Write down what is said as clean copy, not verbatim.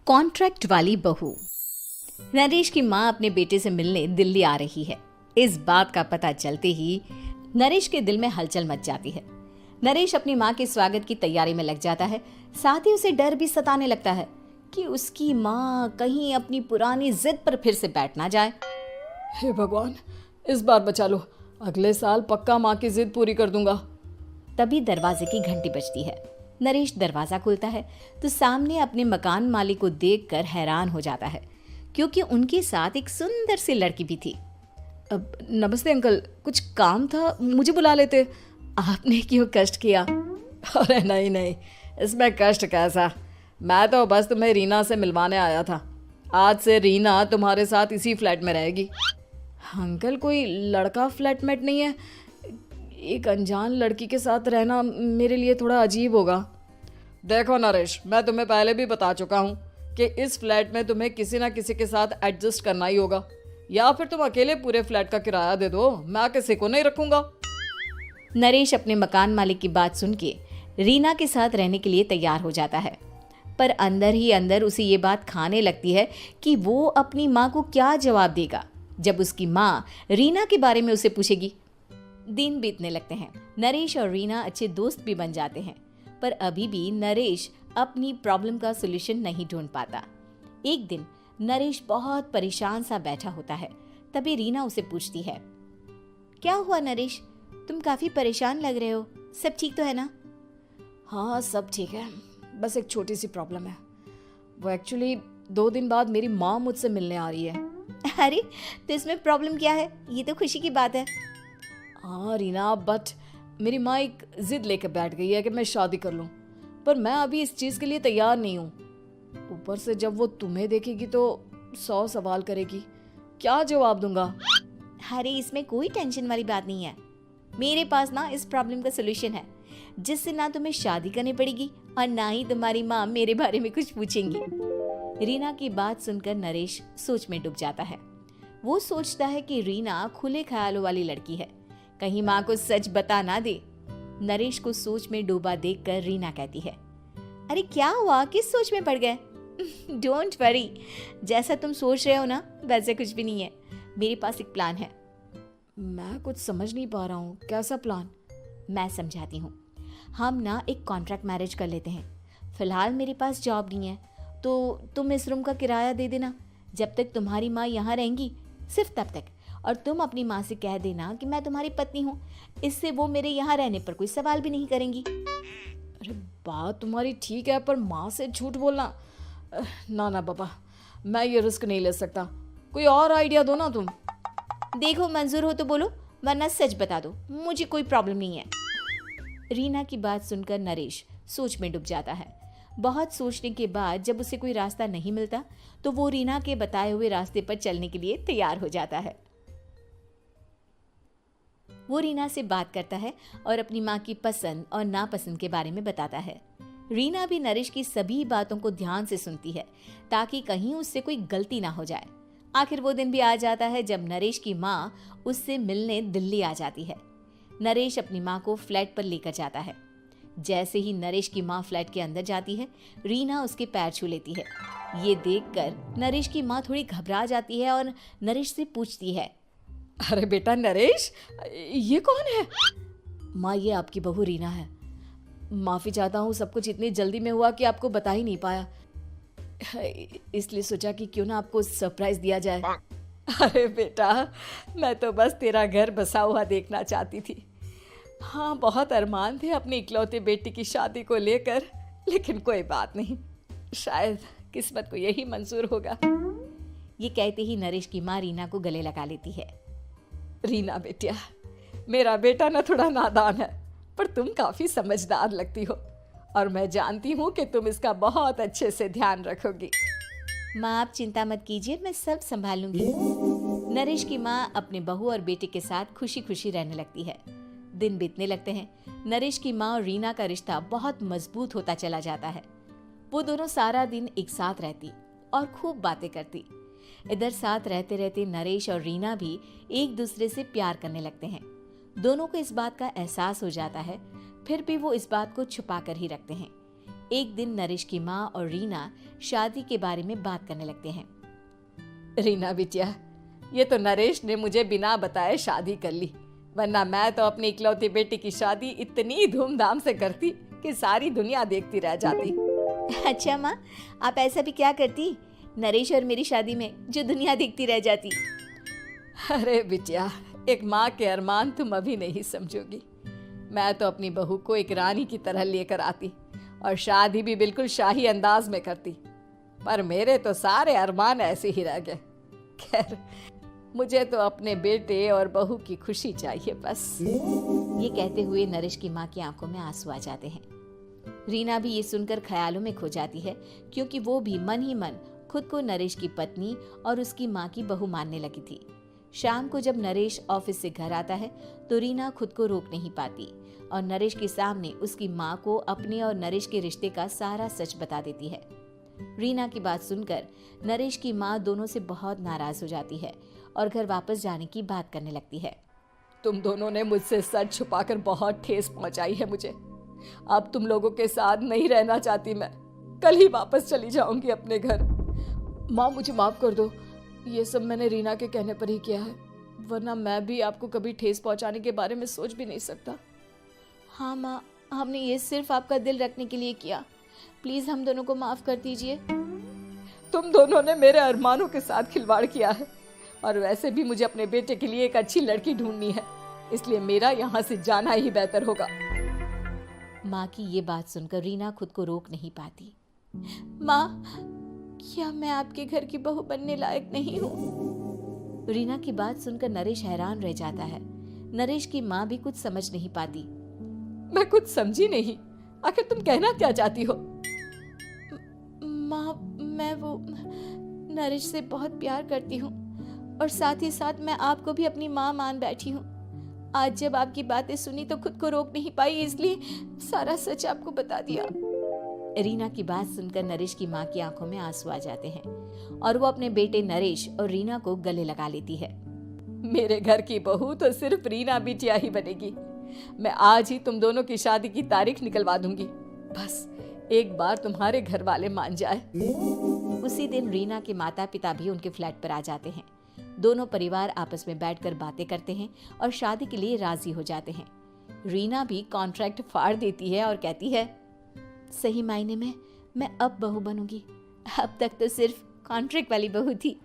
Contract वाली बहू। नरेश की माँ अपने बेटे से मिलने दिल्ली आ रही है। इस बात का पता चलते ही नरेश के दिल में हलचल मच जाती है। नरेश अपनी माँ के स्वागत की तैयारी में लग जाता है। साथ ही उसे डर भी सताने लगता है कि उसकी माँ कहीं अपनी पुरानी जिद पर फिर से बैठ ना जाए। हे भगवान, इस बार बचा लो, अगले साल पक्का माँ की जिद पूरी कर दूंगा। तभी दरवाजे की घंटी बजती है। नरेश दरवाजा खोलता है तो सामने अपने मकान मालिक को देखकर हैरान हो जाता है, क्योंकि उनके साथ एक सुंदर सी लड़की भी थी। अब नमस्ते अंकल, कुछ काम था, मुझे बुला लेते। आपने क्यों कष्ट किया? अरे नहीं नहीं, इसमें कष्ट कैसा, मैं तो बस तुम्हें रीना से मिलवाने आया था। आज से रीना तुम्हारे साथ इसी फ्लैट में रहेगी। अंकल, कोई लड़का फ्लैटमेट नहीं है? एक अनजान लड़की के साथ रहना मेरे लिए थोड़ा अजीब होगा। देखो नरेश, मैं तुम्हें पहले भी बता चुका हूँ कि इस फ्लैट में तुम्हें किसी ना किसी के साथ एडजस्ट करना ही होगा, या फिर तुम अकेले पूरे फ्लैट का किराया दे दो, मैं किसी को नहीं रखूंगा। नरेश अपने मकान मालिक की बात सुन के रीना के साथ रहने के लिए तैयार हो जाता है, पर अंदर ही अंदर उसे ये बात खाने लगती है कि वो अपनी माँ को क्या जवाब देगा जब उसकी माँ रीना के बारे में उसे पूछेगी। दिन बीतने लगते हैं। नरेश और रीना अच्छे दोस्त भी बन जाते हैं, पर अभी भी नरेश अपनी प्रॉब्लम का सॉल्यूशन नहीं ढूंढ पाता। एक दिन नरेश बहुत परेशान सा बैठा होता है। तभी रीना उसे पूछती है, क्या हुआ नरेश, तुम काफी परेशान लग रहे हो, सब ठीक तो है ना? हाँ सब ठीक है, बस एक छोटी सी प्रॉब्लम है। वो एक्चुअली 2 दिन बाद मेरी माँ मुझसे मिलने आ रही है। अरे तो इसमें प्रॉब्लम क्या है, ये तो खुशी की बात है। हाँ रीना, बट मेरी माँ एक जिद लेकर बैठ गई है कि मैं शादी कर लूँ, पर मैं अभी इस चीज़ के लिए तैयार नहीं हूँ। ऊपर से जब वो तुम्हें देखेगी तो 100 सवाल करेगी, क्या जवाब दूंगा? अरे इसमें कोई टेंशन वाली बात नहीं है, मेरे पास ना इस प्रॉब्लम का सलूशन है, जिससे ना तुम्हें शादी करनी पड़ेगी और ना ही तुम्हारी माँ मेरे बारे में कुछ पूछेंगी। रीना की बात सुनकर नरेश सोच में डूब जाता है। वो सोचता है कि रीना खुले ख्यालों वाली लड़की है, कहीं माँ को सच बता ना दे। नरेश को सोच में डूबा देखकर रीना कहती है, अरे क्या हुआ, किस सोच में पड़ गए? डोंट वरी, जैसा तुम सोच रहे हो ना वैसे कुछ भी नहीं है, मेरे पास एक प्लान है। मैं कुछ समझ नहीं पा रहा हूँ, कैसा प्लान? मैं समझाती हूँ। हम ना एक कॉन्ट्रैक्ट मैरिज कर लेते हैं। फिलहाल मेरे पास जॉब नहीं है, तो तुम इस रूम का किराया दे देना जब तक तुम्हारी माँ यहाँ रहेंगी, सिर्फ तब तक। और तुम अपनी माँ से कह देना कि मैं तुम्हारी पत्नी हूँ, इससे वो मेरे यहाँ रहने पर कोई सवाल भी नहीं करेंगी। अरे बात तुम्हारी ठीक है, पर माँ से झूठ बोलना, ना ना बाबा, मैं ये रिस्क नहीं ले सकता। कोई और आइडिया दो ना तुम। देखो मंजूर हो तो बोलो, वरना सच बता दो, मुझे कोई प्रॉब्लम नहीं है। रीना की बात सुनकर नरेश सोच में डूब जाता है। बहुत सोचने के बाद जब उसे कोई रास्ता नहीं मिलता तो वो रीना के बताए हुए रास्ते पर चलने के लिए तैयार हो जाता है। वो रीना से बात करता है और अपनी माँ की पसंद और नापसंद के बारे में बताता है। रीना भी नरेश की सभी बातों को ध्यान से सुनती है, ताकि कहीं उससे कोई गलती ना हो जाए। आखिर वो दिन भी आ जाता है जब नरेश की माँ उससे मिलने दिल्ली आ जाती है। नरेश अपनी माँ को फ्लैट पर लेकर जाता है। जैसे ही नरेश की माँ फ्लैट के अंदर जाती है, रीना उसके पैर छू लेती है। ये देखकर नरेश की माँ थोड़ी घबरा जाती है और नरेश से पूछती है, अरे बेटा नरेश, ये कौन है? माँ, ये आपकी बहू रीना है। माफ़ी चाहता हूँ, सब कुछ इतनी जल्दी में हुआ कि आपको बता ही नहीं पाया, इसलिए सोचा कि क्यों ना आपको सरप्राइज दिया जाए। अरे बेटा, मैं तो बस तेरा घर बसा हुआ देखना चाहती थी। हाँ, बहुत अरमान थे अपनी इकलौते बेटी की शादी को लेकर, लेकिन कोई बात नहीं, शायद किस्मत को यही मंजूर होगा। ये कहते ही नरेश की माँ रीना को गले लगा लेती है। रीना बेटिया, मेरा बेटा ना थोड़ा नादान है, पर तुम काफ़ी समझदार लगती हो, और मैं जानती हूँ कि तुम इसका बहुत अच्छे से ध्यान रखोगी। माँ आप चिंता मत कीजिए, मैं सब संभाल लूंगी। नरेश की माँ अपने बहू और बेटे के साथ खुशी खुशी रहने लगती है। दिन बीतने लगते हैं। नरेश की माँ और रीना का रिश्ता बहुत मजबूत होता चला जाता है। वो दोनों सारा दिन एक साथ रहती और खूब बातें करती। इधर साथ रहते रहते नरेश और रीना भी एक दूसरे से प्यार करने लगते हैं। दोनों को इस बात का एहसास हो जाता है, फिर भी वो इस बात को छुपा कर ही रखते हैं। एक दिन नरेश की माँ और रीना शादी के बारे में बात करने लगते हैं। रीना बिटिया, ये तो नरेश ने मुझे बिना बताए शादी कर ली, वरना मैं तो अपनी इकलौती बेटी की शादी इतनी धूमधाम से करती कि सारी दुनिया देखती रह जाती। अच्छा माँ, आप ऐसा भी क्या करती नरेश और मेरी शादी में जो दुनिया देखती रह जाती? अरे बिटिया, एक माँ के अरमान तुम अभी नहीं समझोगी। मैं तो अपनी बहू को एक रानी की तरह लेकर आती और शादी भी बिल्कुल शाही अंदाज में करती, पर मेरे तो सारे अरमान ऐसे ही रह गए। खैर, मुझे तो अपने बेटे और बहू की खुशी चाहिए बस। ये कहते हुए नरेश की माँ की आंखों में आंसू आ जाते हैं। रीना भी ये सुनकर ख्यालों में खो जाती है, क्योंकि वो भी मन ही मन खुद को नरेश की पत्नी और उसकी माँ की बहू मानने लगी थी। शाम को जब नरेश ऑफिस से घर आता है तो रीना खुद को रोक नहीं पाती और नरेश के सामने उसकी माँ को अपने और नरेश के रिश्ते का सारा सच बता देती है। रीना की बात सुनकर नरेश की माँ दोनों से बहुत नाराज हो जाती है और घर वापस जाने की बात करने लगती है। तुम दोनों ने मुझसे सच छुपाकर बहुत ठेस पहुंचाई है मुझे। अब तुम लोगों के साथ नहीं रहना चाहती मैं, कल ही वापस चली जाऊंगी अपने घर। माँ, मुझे माफ कर दो, ये सब मैंने रीना के कहने पर ही किया है, वरना मैं भी आपको कभी ठेस पहुंचाने के बारे में सोच भी नहीं सकता। हाँ माँ, हमने ये सिर्फ आपका दिल रखने के लिए किया, प्लीज हम दोनों को माफ कर दीजिए। तुम दोनों ने मेरे अरमानों के साथ खिलवाड़ किया है, और वैसे भी मुझे अपने बेटे के लिए एक अच्छी लड़की ढूंढनी है, इसलिए मेरा यहाँ से जाना ही बेहतर होगा। माँ की ये बात सुनकर रीना खुद को रोक नहीं पाती। माँ, क्या मैं आपके घर की बहू बनने लायक नहीं हूँ? रीना की बात सुनकर नरेश हैरान रह जाता है। नरेश की माँ भी कुछ समझ नहीं पाती। मैं कुछ समझी नहीं, आखिर तुम कहना क्या चाहती हो? माँ, मैं वो नरेश से बहुत प्यार करती हूँ और साथ ही साथ मैं आपको भी अपनी माँ मान बैठी हूँ। आज जब आपकी बातें सुनी तो खुद को रोक नहीं पाई, इसलिए सारा सच आपको बता दिया। रीना की बात सुनकर नरेश की माँ की आंखों में आंसू आ जाते हैं और वो अपने बेटे नरेश और रीना को गले लगा लेती है। मेरे घर की बहू तो सिर्फ रीना बिटिया ही बनेगी। मैं आज ही तुम दोनों की शादी की तारीख निकलवा दूंगी, बस एक बार तुम्हारे घर वाले मान जाए। उसी दिन रीना के माता पिता भी उनके फ्लैट पर आ जाते हैं। दोनों परिवार आपस में बैठकर बातें करते हैं और शादी के लिए राजी हो जाते हैं। रीना भी कॉन्ट्रैक्ट फाड़ देती है और कहती है, सही मायने में मैं अब बहू बनूंगी, अब तक तो सिर्फ कॉन्ट्रैक्ट वाली बहू थी।